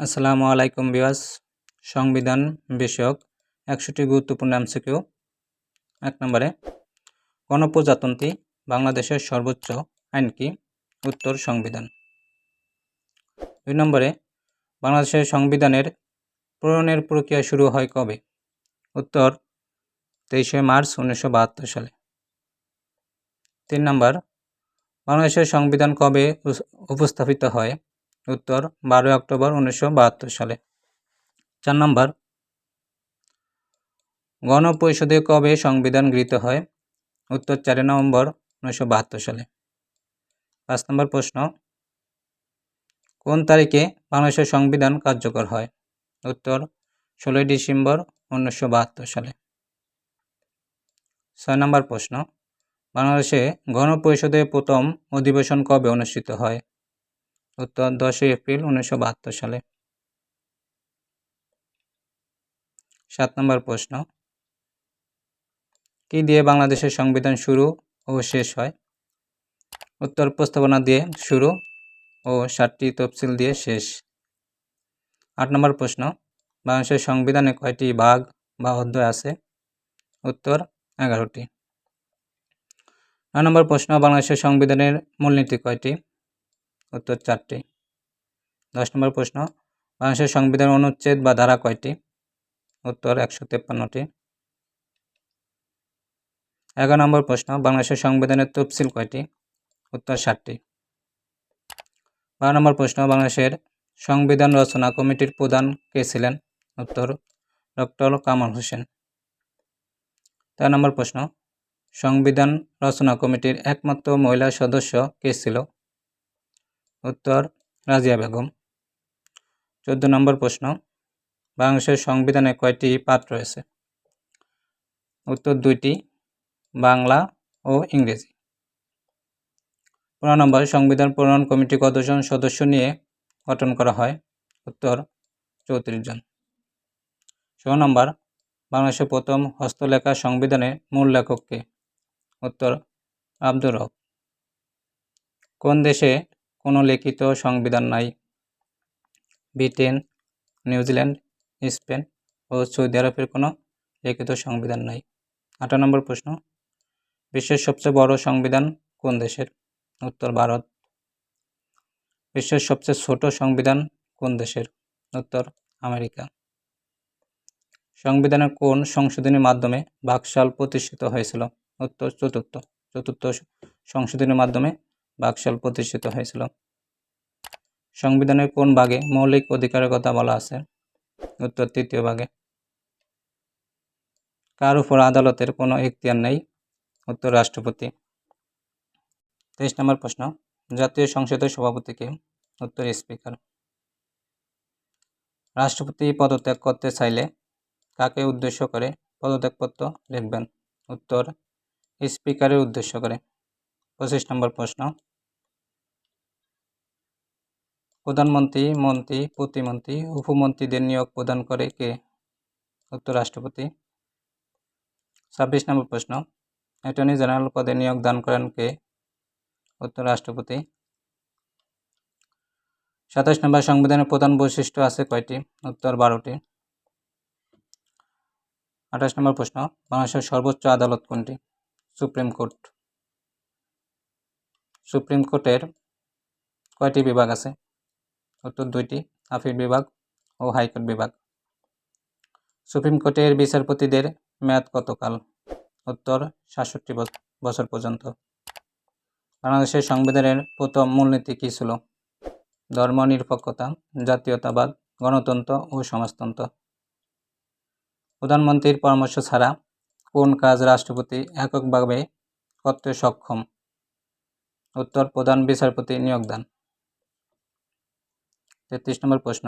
আসসালামু আলাইকুম ভিউয়ার্স। সংবিধান বিষয়ক ১০০টি গুরুত্বপূর্ণ এমসিকিউ। ১ নম্বরে, গণপ্রজাতন্ত্রী বাংলাদেশের সর্বোচ্চ আইন কি? উত্তর সংবিধান। ২ নম্বরে, বাংলাদেশের সংবিধানের প্রণয়নের প্রক্রিয়া শুরু হয় কবে? উত্তর ২৩শে মার্চ ১৯৭২ সালে। ৩ নম্বর, বাংলাদেশের সংবিধান কবে উপস্থাপিত হয়? উত্তর ১২ অক্টোবর ১৯৭২ সালে। ৪ নম্বর, গণপরিষদে কবে সংবিধান গৃহীত হয়? উত্তর ৪ নভেম্বর ১৯৭২ সালে। ৫ নম্বর প্রশ্ন, কোন তারিখে বাংলাদেশের সংবিধান কার্যকর হয়? উত্তর ১৬ ডিসেম্বর ১৯৭২ সালে। ৬ নম্বর প্রশ্ন, বাংলাদেশে গণপরিষদের প্রথম অধিবেশন কবে অনুষ্ঠিত হয়? উত্তর ১০ এপ্রিল ১৯৭২ সালে। ৭ নম্বর প্রশ্ন, কি দিয়ে বাংলাদেশের সংবিধান শুরু ও শেষ হয়? উত্তর প্রস্তাবনা দিয়ে শুরু ও ৭টি তফসিল দিয়ে শেষ। ৮ নম্বর প্রশ্ন, বাংলাদেশের সংবিধানে কয়টি ভাগ বা অধ্যায় আছে? উত্তর ১১টি। ৯ নম্বর প্রশ্ন, বাংলাদেশের সংবিধানের মূলনীতি কয়টি? উত্তর ৪টি। ১০ নম্বর প্রশ্ন, বাংলাদেশের সংবিধানের অনুচ্ছেদ বা ধারা কয়টি? উত্তর ১৫৩টি। ১১ নম্বর প্রশ্ন, বাংলাদেশের সংবিধানের তফসিল কয়টি? উত্তর ৭টি। ১২ নম্বর প্রশ্ন, বাংলাদেশের সংবিধান রচনা কমিটির প্রধান কে ছিলেন? উত্তর ডক্টর কামাল হোসেন। ১৩ নম্বর প্রশ্ন, সংবিধান রচনা কমিটির একমাত্র মহিলা সদস্য কে ছিল? উত্তর রাজিয়া বেগম। ১৪ নম্বর প্রশ্ন, বাংলাদেশের সংবিধানে কয়টি পাঠ রয়েছে? উত্তর ২টি, বাংলা ও ইংরেজি। ১৫ নম্বর, সংবিধান প্রণয়ন কমিটি কতজন সদস্য নিয়ে গঠন করা হয়? উত্তর ৩৪ জন। ১৬ নম্বর, বাংলাদেশের প্রথম হস্তলেখা সংবিধানের মূল লেখক কে? উত্তর আব্দুর রব। কোন দেশে কোনো লিখিত সংবিধান নাই? ব্রিটেন, নিউজিল্যান্ড, স্পেন ও সৌদি আরবের কোনো লিখিত সংবিধান নাই। ৮ নম্বর প্রশ্ন, বিশ্বের সবচেয়ে বড় সংবিধান কোন দেশের? উত্তর ভারত। বিশ্বের সবচেয়ে ছোট সংবিধান কোন দেশের? উত্তর আমেরিকা। সংবিধানের কোন সংশোধনীর মাধ্যমে বাকশাল প্রতিষ্ঠিত হয়েছিল? উত্তর চতুর্থ সংশোধনীর মাধ্যমে বাকশাল প্রতিষ্ঠিত হয়েছিল। সংবিধানের কোন ভাগে মৌলিক অধিকারের কথা বলা আছে? উত্তর ৩য় ভাগে। কার উপর আদালতের কোনো এখতিয়ার নেই? উত্তর রাষ্ট্রপতি। ২৩ নম্বর প্রশ্ন, জাতীয় সংসদের সভাপতি কে? উত্তর স্পিকার। রাষ্ট্রপতি পদত্যাগ করতে চাইলে কাকে উদ্দেশ্য করে পদত্যাগপত্র লিখবেন? উত্তর স্পিকারের উদ্দেশ্য করে। ২৫ নম্বর প্রশ্ন, প্রধানমন্ত্রী, মন্ত্রী, প্রতিমন্ত্রী, উপমন্ত্রীদের নিয়োগ প্রদান করে কে? উত্তর রাষ্ট্রপতি। ২৬ নম্বর প্রশ্ন, অ্যাটর্নি জেনারেল পদে নিয়োগ দান করেন কে? উত্তর রাষ্ট্রপতি। ২৭ নম্বর, সংবিধানের প্রধান বৈশিষ্ট্য আছে কয়টি? উত্তর ১২টি। ২৮ নম্বর প্রশ্ন, বাংলাদেশের সর্বোচ্চ আদালত কোনটি? Supreme court. সুপ্রিম কোর্টের কয়টি বিভাগ আছে? উত্তর ২টি, আপিল বিভাগ ও হাইকোর্ট বিভাগ। সুপ্রিম কোর্টের বিচারপতিদের মেয়াদ কতকাল? উত্তর ৬৭ বছর পর্যন্ত। বাংলাদেশের সংবিধানের প্রথম মূলনীতি কী ছিল? ধর্মনিরপেক্ষতা, জাতীয়তাবাদ, গণতন্ত্র ও সমাজতন্ত্র। প্রধানমন্ত্রীর পরামর্শ ছাড়া কোন কাজ রাষ্ট্রপতি এককভাবে করতে সক্ষম? উত্তর প্রধান বিচারপতি নিয়োগ দান। ৩৩ নম্বর প্রশ্ন,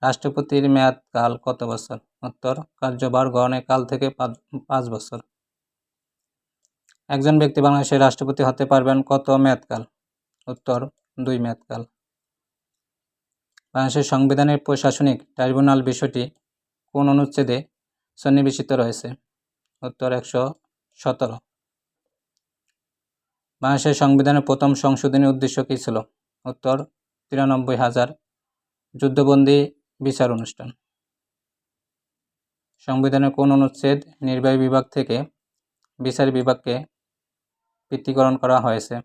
রাষ্ট্রপতির মেয়াদ কাল কত বছর? উত্তর কার্যভার গ্রহণের কাল থেকে ৫ বছর। একজন ব্যক্তি বাংলাদেশের রাষ্ট্রপতি হতে পারবেন কত মেয়াদকাল? উত্তর ২ মেয়াদকাল। বাংলাদেশের সংবিধানের প্রশাসনিক ট্রাইব্যুনাল বিষয়টি কোন অনুচ্ছেদে সন্নিবেশিত রয়েছে? উত্তর ১১৭। বাংলাদেশের সংবিধানের প্রথম সংশোধনীর উদ্দেশ্য কী ছিল? উত্তর 93,000 যুদ্ধবন্দী বিচার অনুষ্ঠান। সংবিধানের কোন অনুচ্ছেদ নির্বাহী বিভাগ থেকে বিচার বিভাগকে পৃথকীকরণ করা হয়েছে?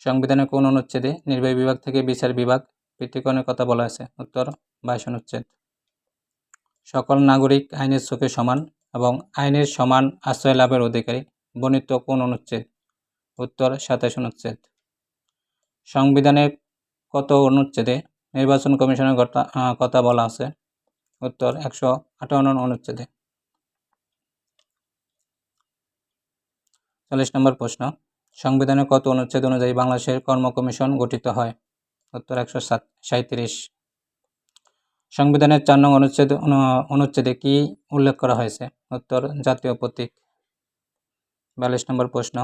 সংবিধানের কোন অনুচ্ছেদে নির্বাহী বিভাগ থেকে বিচার বিভাগ পৃথকীকরণের কথা বলা হয়েছে? উত্তর 22 অনুচ্ছেদ। সকল নাগরিক আইনের চোখে সমান এবং আইনের সমান আশ্রয় লাভের অধিকারী বর্ণিত কোন অনুচ্ছেদ? উত্তর 27 অনুচ্ছেদ। সংবিধানের কত অনুচ্ছেদে নির্বাচন কমিশনের কথা বলা আছে? উত্তর 158 অনুচ্ছেদে। 40 নম্বর প্রশ্ন, সংবিধানের কত অনুচ্ছেদ অনুযায়ী বাংলাদেশের কর্ম কমিশন গঠিত হয়? উত্তর 137। সংবিধানের 4 নং অনুচ্ছেদে কি উল্লেখ করা হয়েছে? উত্তর জাতীয় প্রতীক। 42 নম্বর প্রশ্ন,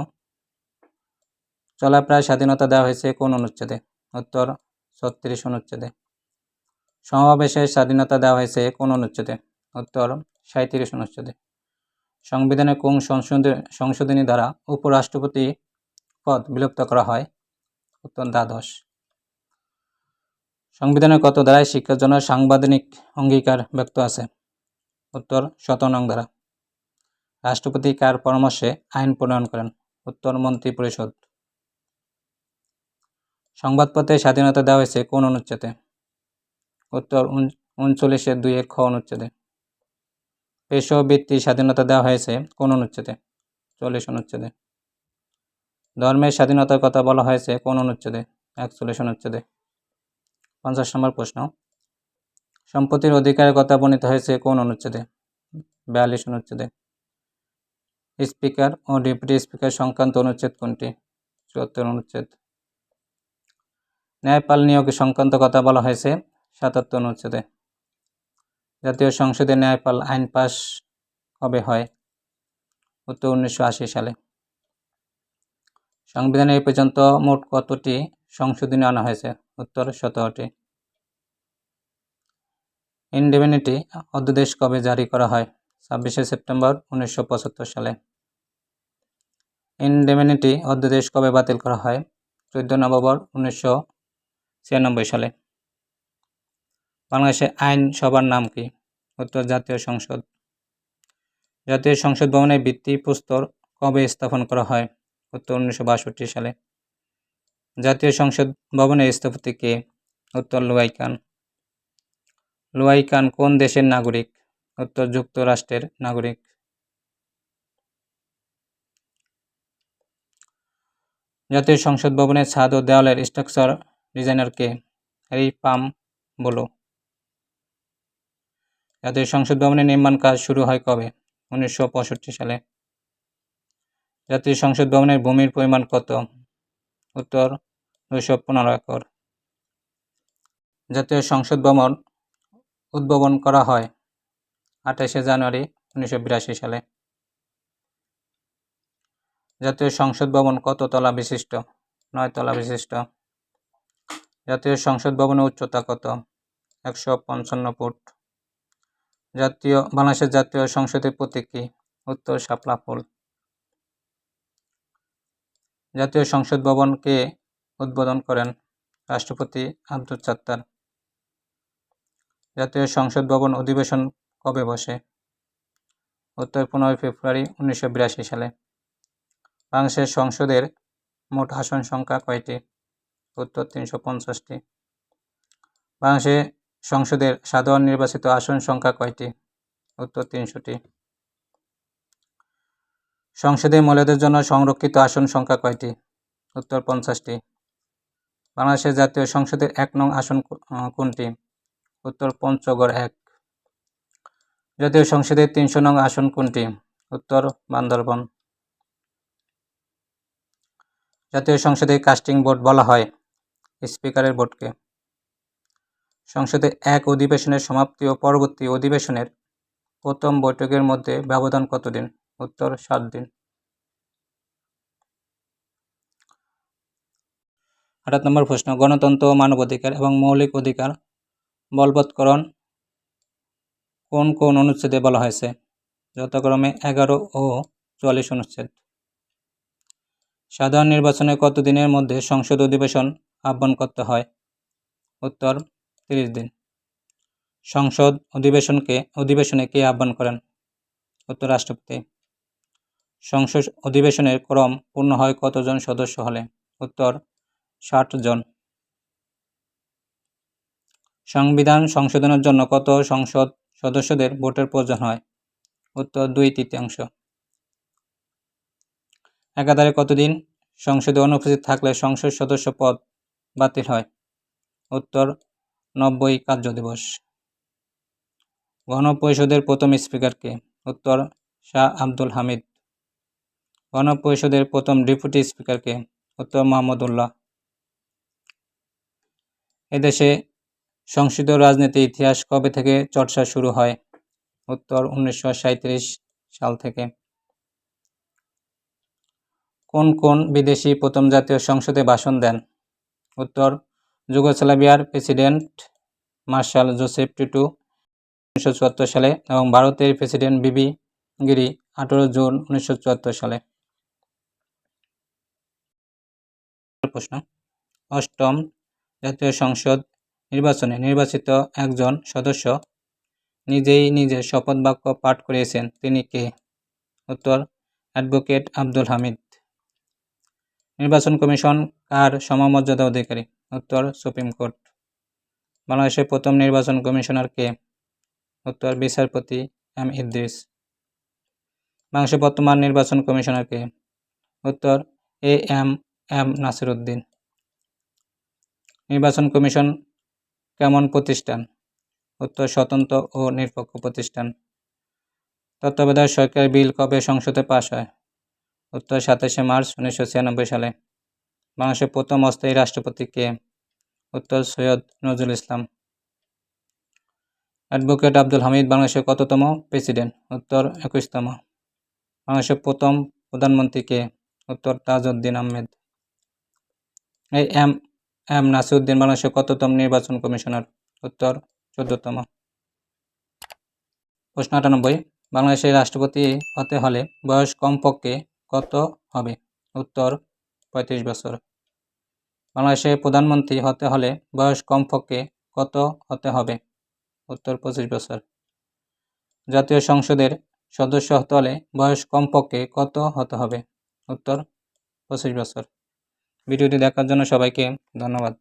চলাফেরার স্বাধীনতা দেওয়া হয়েছে কোন অনুচ্ছেদে? উত্তর 36 অনুচ্ছেদে। সমাবেশের স্বাধীনতা দেওয়া হয়েছে কোন অনুচ্ছেদে? উত্তর 37 অনুচ্ছেদে। সংবিধানের কোন সংশোধনী দ্বারা উপরাষ্ট্রপতি পদ বিলুপ্ত করা হয়? উত্তর দ্বাদশ। সংবিধানের কত ধারায় শিক্ষার জন্য সাংবিধানিক অঙ্গীকার ব্যক্ত আছে? উত্তর 17 নং ধারা। রাষ্ট্রপতি কার পরামর্শে আইন প্রণয়ন করেন? উত্তর মন্ত্রী পরিষদ। সংবাদপত্রের স্বাধীনতা দেওয়া হয়েছে কোন অনুচ্ছেদে? উত্তর 39(2) খ অনুচ্ছেদে। পেশাবৃত্তির স্বাধীনতা দেওয়া হয়েছে কোন অনুচ্ছেদে? 40 অনুচ্ছেদে। ধর্মের স্বাধীনতার কথা বলা হয়েছে কোন অনুচ্ছেদে? 41 অনুচ্ছেদে। 50 নম্বর প্রশ্ন, সম্পত্তির অধিকারের কথা বর্ণিত হয়েছে কোন অনুচ্ছেদে? 42 অনুচ্ছেদে। স্পিকার ও ডেপুটি স্পিকার সংক্রান্ত অনুচ্ছেদ কোনটি? 74 অনুচ্ছেদ। ন্যায়পাল নিয়োগ সংক্রান্ত কথা বলা হয়েছে 77 অনুচ্ছেদে। জাতীয় সংসদে ন্যায়পাল আইন পাস কবে হয়? উত্তর 1980 সালে। সংবিধানে এই পর্যন্ত মোট কতটি সংশোধনী আনা হয়েছে? উত্তর 17টি। ইনডেমনিটি অধ্যাদেশ কবে জারি করা হয়? 26 সেপ্টেম্বর 1975 সালে। ইনডেমনিটি অধ্যাদেশ কবে বাতিল করা হয়? 14 নভেম্বর 1996 সালে। বাংলাদেশের আইনসভার নাম কি? উত্তর জাতীয় সংসদ। জাতীয় সংসদ ভবনের ভিত্তিপ্রস্তর কবে স্থাপন করা হয়? উত্তর 1962 সালে। জাতীয় সংসদ ভবনের স্থপতি কে? উত্তর লুয়াই খান। লুয়াই খান কোন দেশের নাগরিক? উত্তর যুক্তরাষ্ট্রের নাগরিক। জাতীয় সংসদ ভবনের ছাদ ও দেওয়ালের স্ট্রাকচার ডিজাইনার কে? হ্যারি পাম বলো। জাতীয় সংসদ ভবনের নির্মাণ কাজ শুরু হয় কবে? 1965 সালে। জাতীয় সংসদ ভবনের ভূমির পরিমাণ কত? উত্তর 215 একর। জাতীয় সংসদ ভবন উদ্বোধন করা হয় 28 জানুয়ারি 1982 সালে। জাতীয় সংসদ ভবন কত তলা বিশিষ্ট? 9 তলা বিশিষ্ট। জাতীয় সংসদ ভবনের উচ্চতা কত? 155 ফুট। বাংলাদেশের জাতীয় সংসদের প্রতীক কি? উত্তর শাপলা ফুল। জাতীয় সংসদ ভবন কে উদ্বোধন করেন? রাষ্ট্রপতি আব্দুল সাত্তার। জাতীয় সংসদ ভবন অধিবেশন কবে বসে? উত্তর 15 ফেব্রুয়ারি 1982 সালে। বাংলাদেশের সংসদের মোট আসন সংখ্যা কয়টি? উত্তর 350টি। বাংলাদেশের সংসদের সাধারণ নির্বাচিত আসন সংখ্যা কয়টি? উত্তর 300টি। সংসদে মহিলাদের জন্য সংরক্ষিত আসন সংখ্যা কয়টি? উত্তর 50টি। বাংলাদেশের জাতীয় সংসদের 1 নং আসন কোনটি? উত্তর পঞ্চগড় 1। জাতীয় সংসদের 300 নং আসন কোনটি? উত্তর বান্দরবান। জাতীয় সংসদে কাস্টিং ভোট বলা হয় স্পিকারের ভোটকে। সংসদে এক অধিবেশনের সমাপ্তি ও পরবর্তী অধিবেশনের প্রথম বৈঠকের মধ্যে ব্যবধান কতদিন? উত্তর 7 দিন। 8 নম্বর প্রশ্ন, গণতন্ত্র, মানবাধিকার এবং মৌলিক অধিকার বলবৎকরণ কোন কোন অনুচ্ছেদে বলা হয়েছে? যথাক্রমে 11 ও 44 অনুচ্ছেদ। সাধারণ নির্বাচনে কত দিনের মধ্যে সংসদ অধিবেশন আহ্বান করতে হয়? উত্তর 30 দিন। সংসদ অধিবেশনে কে আহ্বান করেন? উত্তর রাষ্ট্রপতি। সংসদ অধিবেশনের ক্রম পূর্ণ হয় কতজন সদস্য হলে? উত্তর 60 জন। সংবিধান সংশোধনের জন্য কত সংসদ সদস্যদের ভোটের প্রয়োজন হয়? উত্তর 2/3। একাধারে কতদিন সংসদে অনুপস্থিত থাকলে সংসদ সদস্য পদ বাতিল হয়? উত্তর 90 কার্যদিবস। গণপরিষদের প্রথম স্পিকার কে? উত্তর শাহ আব্দুল হামিদ। গণপরিষদের প্রথম ডেপুটি স্পিকার কে? উত্তর মাহমুদুল্লাহ। এদেশে সংসদীয় রাজনীতির ইতিহাস কবে থেকে চর্চা শুরু হয়? উত্তর 1937 সাল থেকে। কোন কোন বিদেশি প্রথম জাতীয় সংসদে ভাষণ দেন? উত্তর যুগোস্লাভিয়ার প্রেসিডেন্ট মার্শাল জোসেফ টিটো 1974 সালে এবং ভারতের প্রেসিডেন্ট বিবি গিরি 18 জুন 1974 সালে। প্রশ্ন, অষ্টম জাতীয় সংসদ নির্বাচনে নির্বাচিত একজন সদস্য নিজেই নিজের শপথ বাক্য পাঠ করিয়েছেন, তিনি কে? উত্তর অ্যাডভোকেট আব্দুল হামিদ। নির্বাচন কমিশন কার সমমর্যাদা অধিকারী? উত্তর সুপ্রিম কোর্ট। বাংলাদেশের প্রথম নির্বাচন কমিশনার কে? উত্তর বিচারপতি এম ইদ্রিস। বাংলাদেশের বর্তমান নির্বাচন কমিশনার কে? উত্তর এম নাসির উদ্দিন। নির্বাচন কমিশন কেমন প্রতিষ্ঠান? উত্তর স্বতন্ত্র ও নিরপেক্ষ প্রতিষ্ঠান। তত্ত্বাবধায়ক সরকার বিল কবে সংসদে পাস হয়? উত্তর 27 মার্চ 1996 সালে। বাংলাদেশের প্রথম অস্থায়ী রাষ্ট্রপতি কে? উত্তর সৈয়দ নজরুল ইসলাম। অ্যাডভোকেট আব্দুল হামিদ বাংলাদেশের কততম প্রেসিডেন্ট? উত্তর 21তম। বাংলাদেশের প্রথম প্রধানমন্ত্রী কে? উত্তর তাজউদ্দিন আহমেদ। এম নাসির উদ্দিন বাংলাদেশের কততম নির্বাচন কমিশনার? উত্তর 14তম। প্রশ্ন 98, বাংলাদেশের রাষ্ট্রপতি হতে হলে বয়স কমপক্ষে কত হবে? উত্তর 35 বছর। বাংলাদেশের প্রধানমন্ত্রী হতে হলে বয়স কমপক্ষে কত হতে হবে? উত্তর 25 বছর। জাতীয় সংসদের সদস্য হতে হলে বয়স কমপক্ষে কত হতে হবে? উত্তর 25 বছর। ভিডিওটি দেখার জন্য সবাইকে ধন্যবাদ।